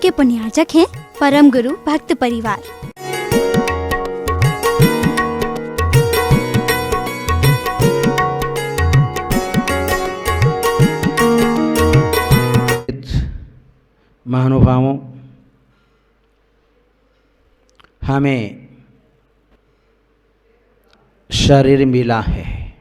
के पुण्यार्चक हैं परम गुरु भक्त परिवार। महानुभावों, हमें शरीर मिला है।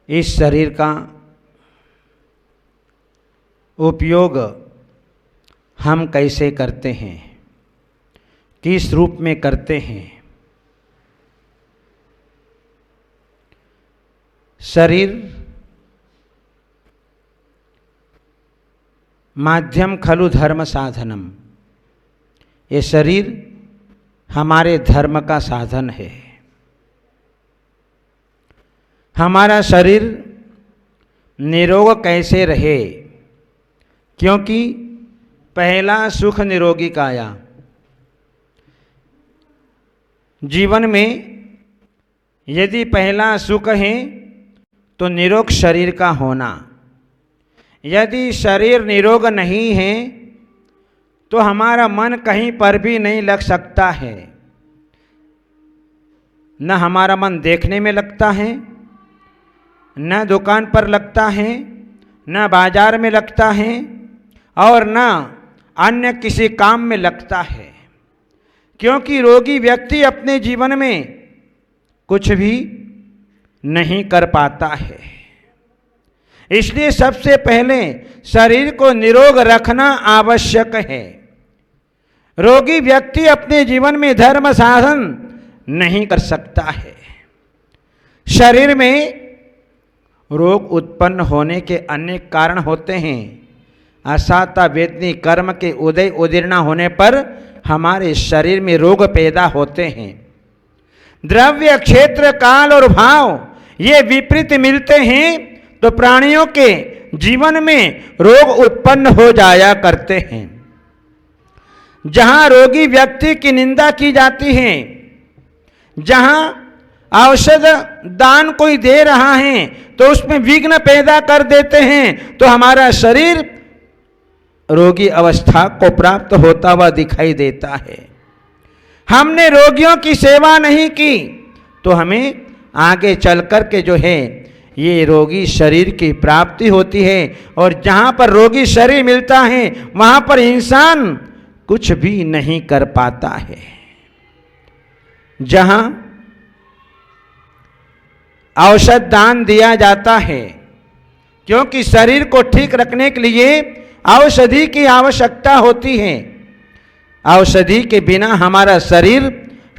इस शरीर का उपयोग हम कैसे करते हैं, किस रूप में करते हैं। शरीर माध्यम खलु धर्म साधनम, ये शरीर हमारे धर्म का साधन है। हमारा शरीर निरोग कैसे रहे, क्योंकि पहला सुख निरोगी काया। जीवन में यदि पहला सुख है तो निरोग शरीर का होना। यदि शरीर निरोग नहीं है तो हमारा मन कहीं पर भी नहीं लग सकता है। न हमारा मन देखने में लगता है, न दुकान पर लगता है, न बाजार में लगता है, और न अन्य किसी काम में लगता है। क्योंकि रोगी व्यक्ति अपने जीवन में कुछ भी नहीं कर पाता है। इसलिए सबसे पहले शरीर को निरोग रखना आवश्यक है। रोगी व्यक्ति अपने जीवन में धर्म साधन नहीं कर सकता है। शरीर में रोग उत्पन्न होने के अनेक कारण होते हैं। असाता वेदनी कर्म के उदय उदीर्ण होने पर हमारे शरीर में रोग पैदा होते हैं। द्रव्य, क्षेत्र, काल और भाव ये विपरीत मिलते हैं तो प्राणियों के जीवन में रोग उत्पन्न हो जाया करते हैं। जहां रोगी व्यक्ति की निंदा की जाती है, जहां औषध दान कोई दे रहा है तो उसमें विघ्न पैदा कर देते हैं, तो हमारा शरीर रोगी अवस्था को प्राप्त होता हुआ दिखाई देता है। हमने रोगियों की सेवा नहीं की तो हमें आगे चल कर के जो है ये रोगी शरीर की प्राप्ति होती है। और जहाँ पर रोगी शरीर मिलता है वहाँ पर इंसान कुछ भी नहीं कर पाता है। जहाँ औषध दान दिया जाता है, क्योंकि शरीर को ठीक रखने के लिए औषधि की आवश्यकता होती है। औषधि के बिना हमारा शरीर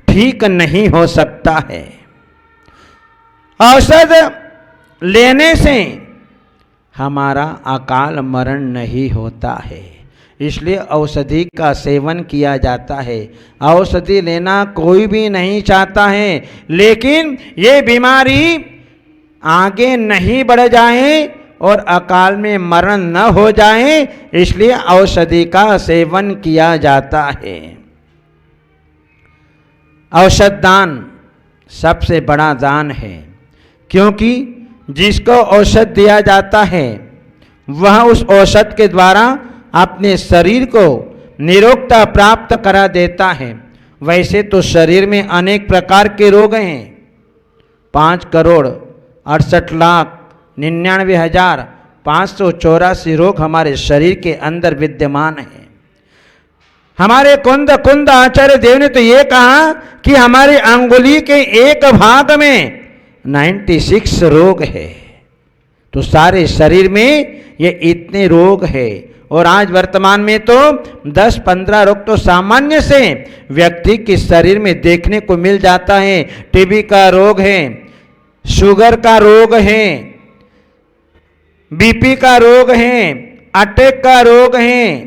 ठीक नहीं हो सकता है। औषध लेने से हमारा अकाल मरण नहीं होता है, इसलिए औषधि का सेवन किया जाता है। औषधि लेना कोई भी नहीं चाहता है, लेकिन ये बीमारी आगे नहीं बढ़ जाए और अकाल में मरण न हो जाए, इसलिए औषधि का सेवन किया जाता है। औषध दान सबसे बड़ा दान है, क्योंकि जिसको औषध दिया जाता है वह उस औषध के द्वारा अपने शरीर को निरोगता प्राप्त करा देता है। वैसे तो शरीर में अनेक प्रकार के रोग हैं। 5,68,99,584 रोग हमारे शरीर के अंदर विद्यमान हैं। हमारे कुंद आचार्य देव ने तो ये कहा कि हमारी अंगुली के एक भाग में 96 रोग है। तो सारे शरीर में ये इतने रोग है। और आज वर्तमान में तो 10-15 रोग तो सामान्य से व्यक्ति के शरीर में देखने को मिल जाता है। टीबी का रोग है, शुगर का रोग है, बीपी का रोग है, अटैक का रोग है,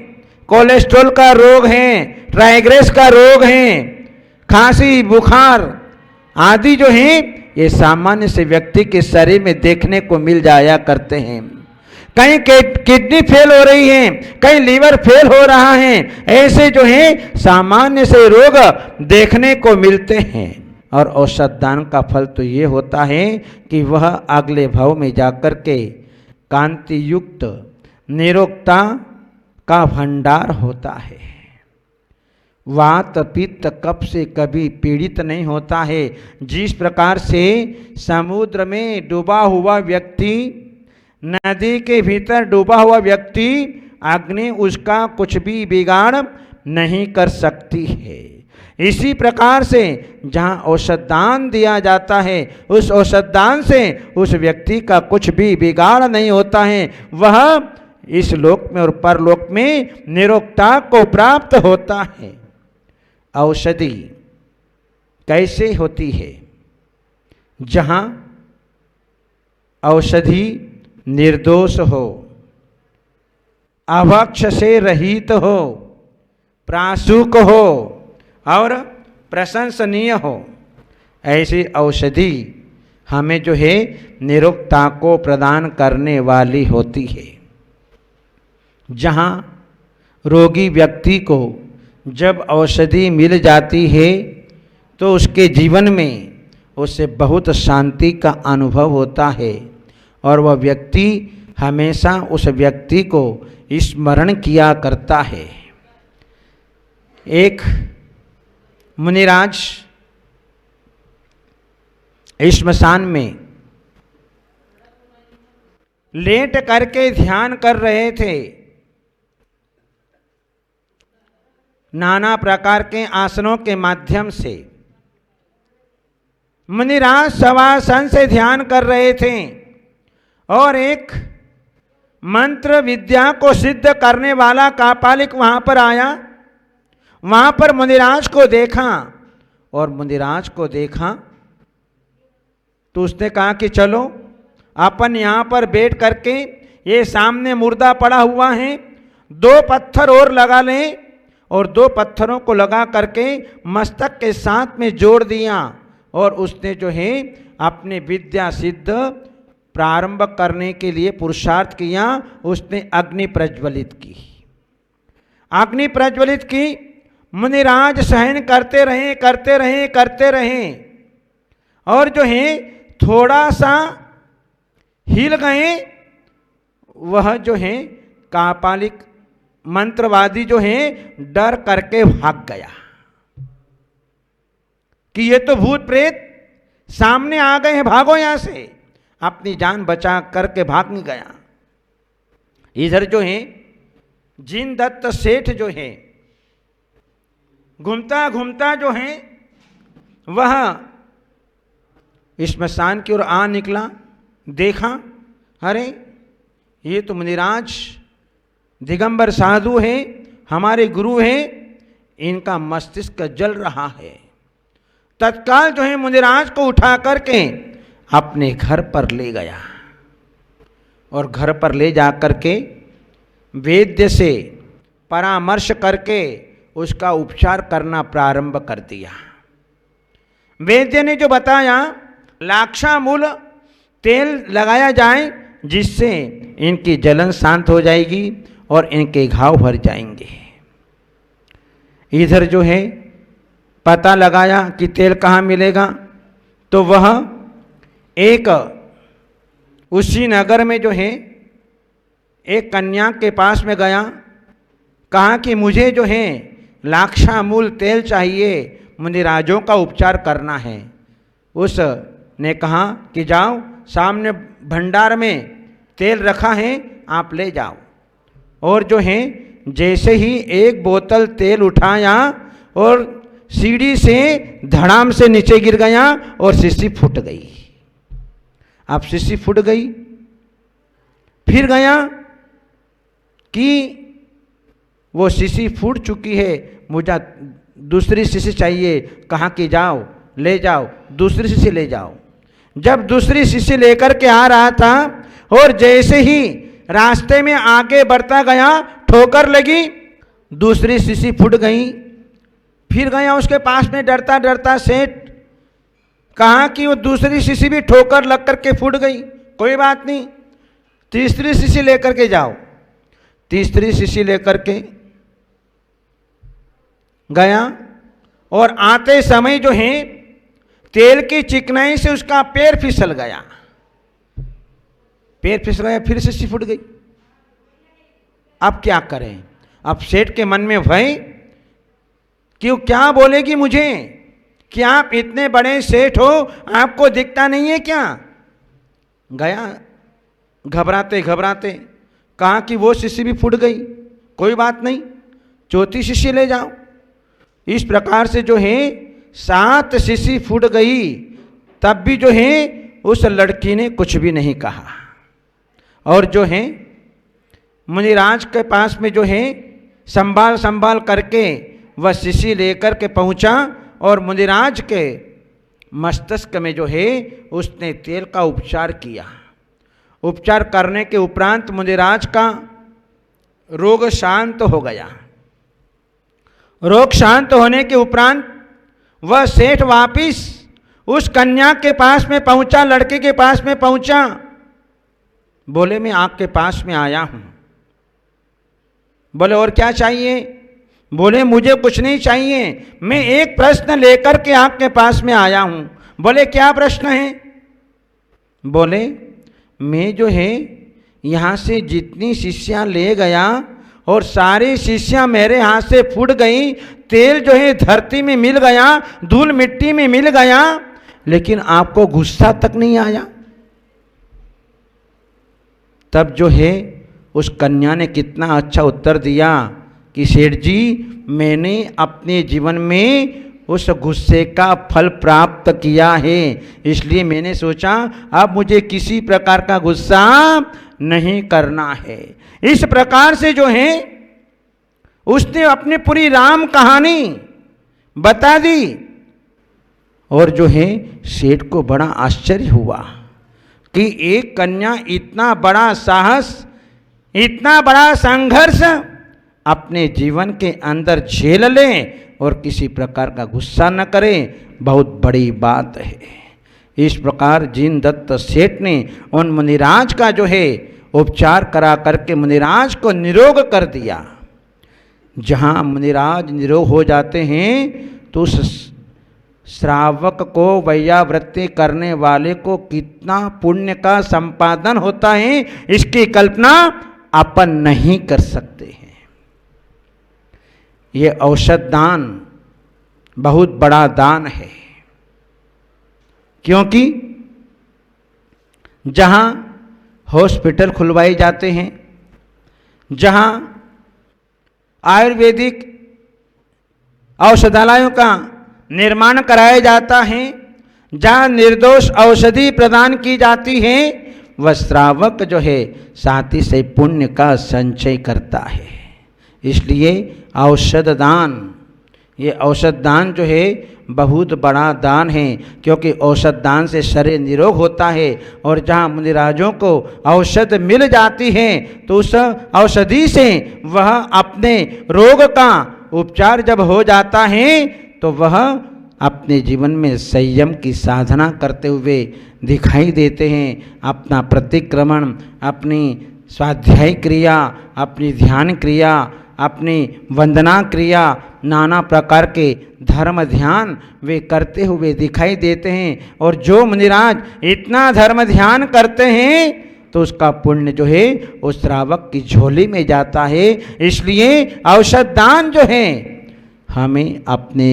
कोलेस्ट्रॉल का रोग है, ट्राइग्रेस का रोग है, खांसी, बुखार आदि जो है ये सामान्य से व्यक्ति के शरीर में देखने को मिल जाया करते हैं। कहीं किडनी फेल हो रही है, कहीं लीवर फेल हो रहा है, ऐसे जो है सामान्य से रोग देखने को मिलते हैं। और औषध दान का फल तो ये होता है कि वह अगले भाव में जाकर के कांति युक्त निरोगता का भंडार होता है। वात पित्त कफ से कभी पीड़ित नहीं होता है। जिस प्रकार से समुद्र में डूबा हुआ व्यक्ति, नदी के भीतर डूबा हुआ व्यक्ति, अग्नि उसका कुछ भी बिगाड़ नहीं कर सकती है, इसी प्रकार से जहाँ औषध दान दिया जाता है, उस औषध दान से उस व्यक्ति का कुछ भी बिगाड़ नहीं होता है। वह इस लोक में और परलोक में निरोगता को प्राप्त होता है। औषधि कैसे होती है? जहाँ औषधि निर्दोष हो, अभक्ष से रहित हो, प्रासुक हो और प्रशंसनीय हो, ऐसी औषधि हमें जो है निरोगता को प्रदान करने वाली होती है। जहाँ रोगी व्यक्ति को जब औषधि मिल जाती है तो उसके जीवन में उससे बहुत शांति का अनुभव होता है और वह व्यक्ति हमेशा उस व्यक्ति को स्मरण किया करता है। एक मुनिराज श्मशान में लेट करके ध्यान कर रहे थे। नाना प्रकार के आसनों के माध्यम से मुनिराज शवासन से ध्यान कर रहे थे और एक मंत्र विद्या को सिद्ध करने वाला कापालिक वहां पर आया। वहां पर मुनिराज को देखा और मुनिराज को देखा तो उसने कहा कि चलो अपन यहाँ पर बैठ करके, ये सामने मुर्दा पड़ा हुआ है, 2 पत्थर और लगा लें, और 2 पत्थरों को लगा करके मस्तक के साथ में जोड़ दिया और उसने जो है अपने विद्या सिद्ध प्रारंभ करने के लिए पुरुषार्थ किया। उसने अग्नि प्रज्वलित की। अग्नि प्रज्वलित की, मुनिराज सहन करते रहे और जो है थोड़ा सा हिल गए। वह जो है कापालिक मंत्रवादी जो है डर करके भाग गया कि ये तो भूत प्रेत सामने आ गए हैं, भागो यहां से। अपनी जान बचा करके भाग नहीं गया। इधर जो है जिन दत्त सेठ जो है घूमता घूमता जो है वह श्मशान की ओर आ निकला। देखा, अरे ये तो मुनिराज दिगंबर साधु है, हमारे गुरु हैं, इनका मस्तिष्क जल रहा है। तत्काल जो है मुनिराज को उठा करके अपने घर पर ले गया और घर पर ले जा करके वैद्य से परामर्श करके उसका उपचार करना प्रारंभ कर दिया। वैद्य ने जो बताया, लाक्षामूल तेल लगाया जाए जिससे इनकी जलन शांत हो जाएगी और इनके घाव भर जाएंगे। इधर जो है पता लगाया कि तेल कहाँ मिलेगा, तो वह एक उसी नगर में जो है एक कन्या के पास में गया। कहा कि मुझे जो है लाक्षामूल तेल चाहिए, मुनिराजों का उपचार करना है। उसने कहा कि जाओ, सामने भंडार में तेल रखा है, आप ले जाओ। और जो है जैसे ही एक बोतल तेल उठाया और सीढ़ी से धड़ाम से नीचे गिर गया और शीशी फूट गई। अब शीशी फूट गई, फिर गया कि वो शीशी फूट चुकी है, मुझे दूसरी शीशी चाहिए। कहा कि जाओ, ले जाओ, दूसरी शीशी ले जाओ। जब दूसरी शीशी लेकर के आ रहा था और जैसे ही रास्ते में आगे बढ़ता गया, ठोकर लगी, दूसरी शीशी फूट गई। फिर गया उसके पास में डरता डरता सेठ। कहा कि वो दूसरी शीशी भी ठोकर लग करके फूट गई, कोई बात नहीं, तीसरी शीशी लेकर के जाओ। तीसरी शीशी लेकर के गया और आते समय जो है तेल की चिकनाई से उसका पैर फिसल गया। पैर फिसल गया, फिर शीशी फूट गई। अब क्या करें? अब सेठ के मन में भय, क्यों, क्या बोलेगी मुझे? क्या आप इतने बड़े सेठ हो, आपको दिखता नहीं है क्या? गया घबराते घबराते, कहा कि वो शिष्य भी फूट गई, कोई बात नहीं, चौथी शिष्य ले जाओ। इस प्रकार से जो है 7 शिष्य फूट गई, तब भी जो है उस लड़की ने कुछ भी नहीं कहा। और जो है मुनिराज के पास में जो है संभाल संभाल करके वह शिष्य लेकर के पहुंचा, और मुनिराज के मस्तिष्क में जो है उसने तेल का उपचार किया। उपचार करने के उपरांत मुनिराज का रोग शांत हो गया। रोग शांत होने के उपरांत वह सेठ वापिस उस कन्या के पास में पहुंचा, लड़के के पास में पहुंचा। बोले मैं आपके पास में आया हूं। बोले और क्या चाहिए? बोले मुझे कुछ नहीं चाहिए, मैं एक प्रश्न लेकर के आपके पास में आया हूं। बोले क्या प्रश्न है? बोले मैं जो है यहाँ से जितनी शिष्यां ले गया और सारी शिष्यां मेरे हाथ से फूट गई, तेल जो है धरती में मिल गया, धूल मिट्टी में मिल गया, लेकिन आपको गुस्सा तक नहीं आया। तब जो है उस कन्या ने कितना अच्छा उत्तर दिया कि सेठ जी, मैंने अपने जीवन में उस गुस्से का फल प्राप्त किया है, इसलिए मैंने सोचा अब मुझे किसी प्रकार का गुस्सा नहीं करना है। इस प्रकार से जो है उसने अपनी पूरी राम कहानी बता दी। और जो है सेठ को बड़ा आश्चर्य हुआ कि एक कन्या इतना बड़ा साहस, इतना बड़ा संघर्ष अपने जीवन के अंदर झेल ले और किसी प्रकार का गुस्सा न करे, बहुत बड़ी बात है। इस प्रकार जिनदत्त सेठ ने उन मुनिराज का जो है उपचार करा करके मुनिराज को निरोग कर दिया। जहाँ मुनिराज निरोग हो जाते हैं तो उस श्रावक को, वैयावृत्ति करने वाले को कितना पुण्य का संपादन होता है, इसकी कल्पना अपन नहीं कर सकते हैं। ये औषध दान बहुत बड़ा दान है, क्योंकि जहां हॉस्पिटल खुलवाए जाते हैं, जहां आयुर्वेदिक औषधालयों का निर्माण कराया जाता है, जहां निर्दोष औषधि प्रदान की जाती है, वह श्रावक जो है साथ ही से पुण्य का संचय करता है। इसलिए औषध दान, ये औषध दान जो है बहुत बड़ा दान है, क्योंकि औषध दान से शरीर निरोग होता है। और जहाँ मुनिराजों को औषध मिल जाती है तो उस औषधि से वह अपने रोग का उपचार जब हो जाता है तो वह अपने जीवन में संयम की साधना करते हुए दिखाई देते हैं। अपना प्रतिक्रमण, अपनी स्वाध्याय क्रिया, अपनी ध्यान क्रिया, अपनी वंदना क्रिया, नाना प्रकार के धर्म ध्यान वे करते हुए दिखाई देते हैं। और जो मुनिराज इतना धर्म ध्यान करते हैं तो उसका पुण्य जो है उस श्रावक की झोली में जाता है। इसलिए औषध दान जो है हमें अपने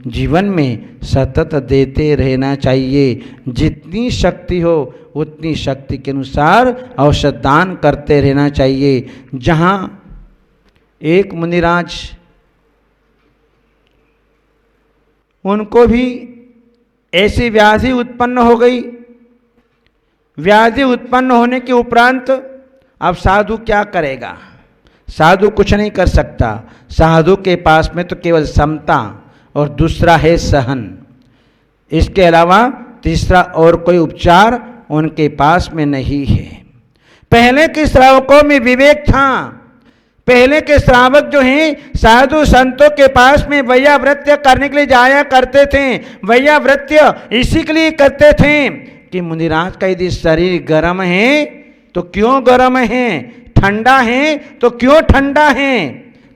जीवन में सतत देते रहना चाहिए। जितनी शक्ति हो उतनी शक्ति के अनुसार औषध दान करते रहना चाहिए। जहाँ एक मुनिराज, उनको भी ऐसी व्याधि उत्पन्न हो गई। व्याधि उत्पन्न होने के उपरांत अब साधु क्या करेगा? साधु कुछ नहीं कर सकता। साधु के पास में तो केवल समता और दूसरा है सहन, इसके अलावा तीसरा और कोई उपचार उनके पास में नहीं है। पहले के श्रावकों में विवेक था। पहले के श्रावक जो हैं साधु संतों के पास में वैयावृत्य करने के लिए जाया करते थे। वैयावृत्य इसी के लिए करते थे कि मुनिराज का यदि शरीर गर्म है तो क्यों गर्म है, ठंडा है तो क्यों ठंडा है,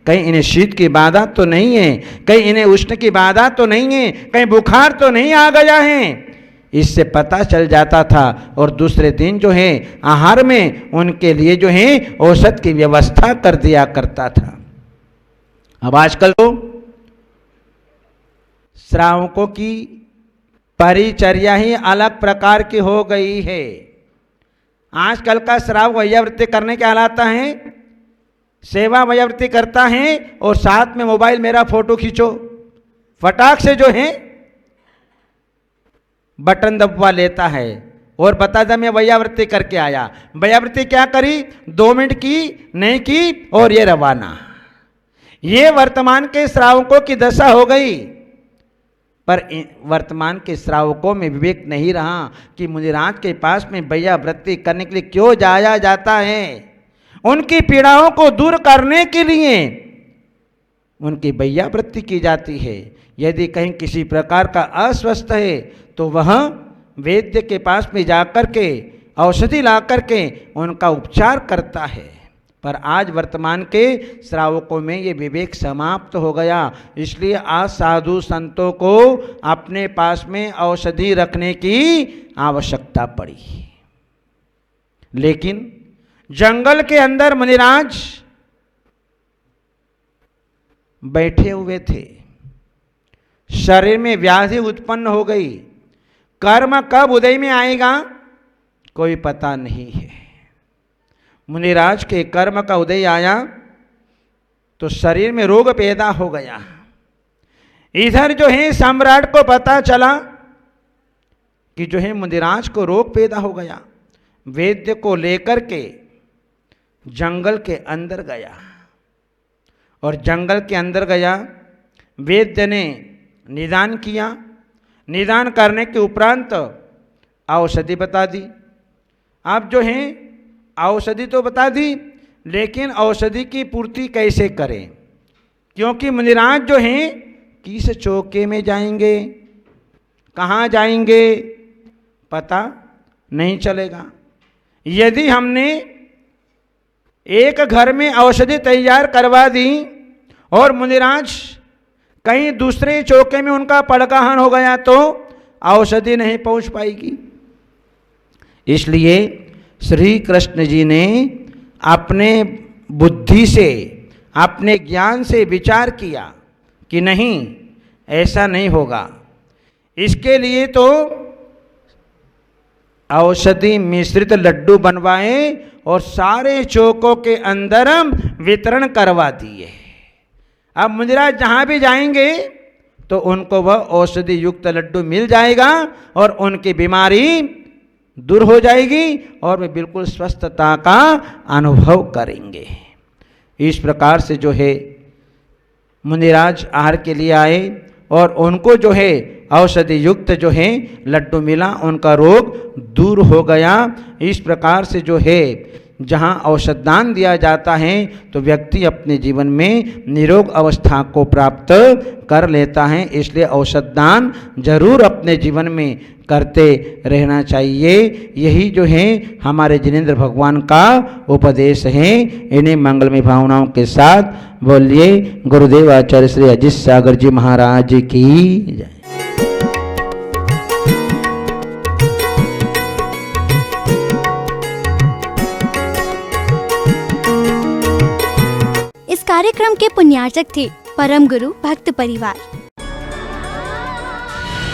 कहीं इन्हें शीत की बाधा तो नहीं है, कहीं इन्हें उष्ण की बाधा तो नहीं है, कहीं बुखार तो नहीं आ गया है। इससे पता चल जाता था और दूसरे दिन जो है आहार में उनके लिए जो है औषध की व्यवस्था कर दिया करता था। अब आजकल तो श्रावकों की परिचर्या ही अलग प्रकार की हो गई है। आजकल का श्रावक वैयावृत्ति करने के कहलाता है, सेवा वैयावृत्ति करता है और साथ में मोबाइल मेरा फोटो खींचो, फटाक से जो है बटन दबवा लेता है और बता दे मैं वैयावृत्ति करके आया। वैयावृत्ति क्या करी, 2 मिनट की नहीं की और ये रवाना। ये वर्तमान के श्रावकों की दशा हो गई। पर वर्तमान के श्रावकों में विवेक नहीं रहा कि मुनिराज के पास में वैयावृत्ति करने के लिए क्यों जाया जाता है। उनकी पीड़ाओं को दूर करने के लिए उनकी वैयावृत्ति की जाती है। यदि कहीं किसी प्रकार का अस्वस्थ है तो वह वैद्य के पास में जाकर के औषधि ला करके उनका उपचार करता है। पर आज वर्तमान के श्रावकों में ये विवेक समाप्त हो गया। इसलिए आज साधु संतों को अपने पास में औषधि रखने की आवश्यकता पड़ी। लेकिन जंगल के अंदर मुनिराज बैठे हुए थे, शरीर में व्याधि उत्पन्न हो गई। कर्म कब उदय में आएगा कोई पता नहीं है। मुनिराज के कर्म का उदय आया तो शरीर में रोग पैदा हो गया। इधर जो है सम्राट को पता चला कि जो है मुनिराज को रोग पैदा हो गया। वैद्य को लेकर के जंगल के अंदर गया और जंगल के अंदर गया। वैद्य ने निदान किया। निदान करने के उपरांत औषधि बता दी। अब जो है औषधि तो बता दी, लेकिन औषधि की पूर्ति कैसे करें, क्योंकि मुनिराज जो हैं किस चौके में जाएंगे, कहाँ जाएंगे पता नहीं चलेगा। यदि हमने एक घर में औषधि तैयार करवा दी और मुनिराज कहीं दूसरे चौके में उनका पड़काहन हो गया तो औषधि नहीं पहुंच पाएगी। इसलिए श्री कृष्ण जी ने अपने बुद्धि से, अपने ज्ञान से विचार किया कि नहीं, ऐसा नहीं होगा। इसके लिए तो औषधि मिश्रित लड्डू बनवाए और सारे चौकों के अंदर वितरण करवा दिए। अब मुनिराज जहाँ भी जाएंगे तो उनको वह औषधि युक्त लड्डू मिल जाएगा और उनकी बीमारी दूर हो जाएगी और वे बिल्कुल स्वस्थता का अनुभव करेंगे। इस प्रकार से जो है मुनिराज आहार के लिए आए और उनको जो है औषधि युक्त जो है लड्डू मिला, उनका रोग दूर हो गया। इस प्रकार से जो है जहाँ औषध दान दिया जाता है तो व्यक्ति अपने जीवन में निरोग अवस्था को प्राप्त कर लेता है। इसलिए औषध दान जरूर अपने जीवन में करते रहना चाहिए। यही जो है हमारे जिनेंद्र भगवान का उपदेश है। इन्हीं मंगलमय भावनाओं के साथ बोलिए गुरुदेव आचार्य श्री अजीत सागर जी महाराज की जय। इस कार्यक्रम के पुण्यार्चक थे परम गुरु भक्त परिवार।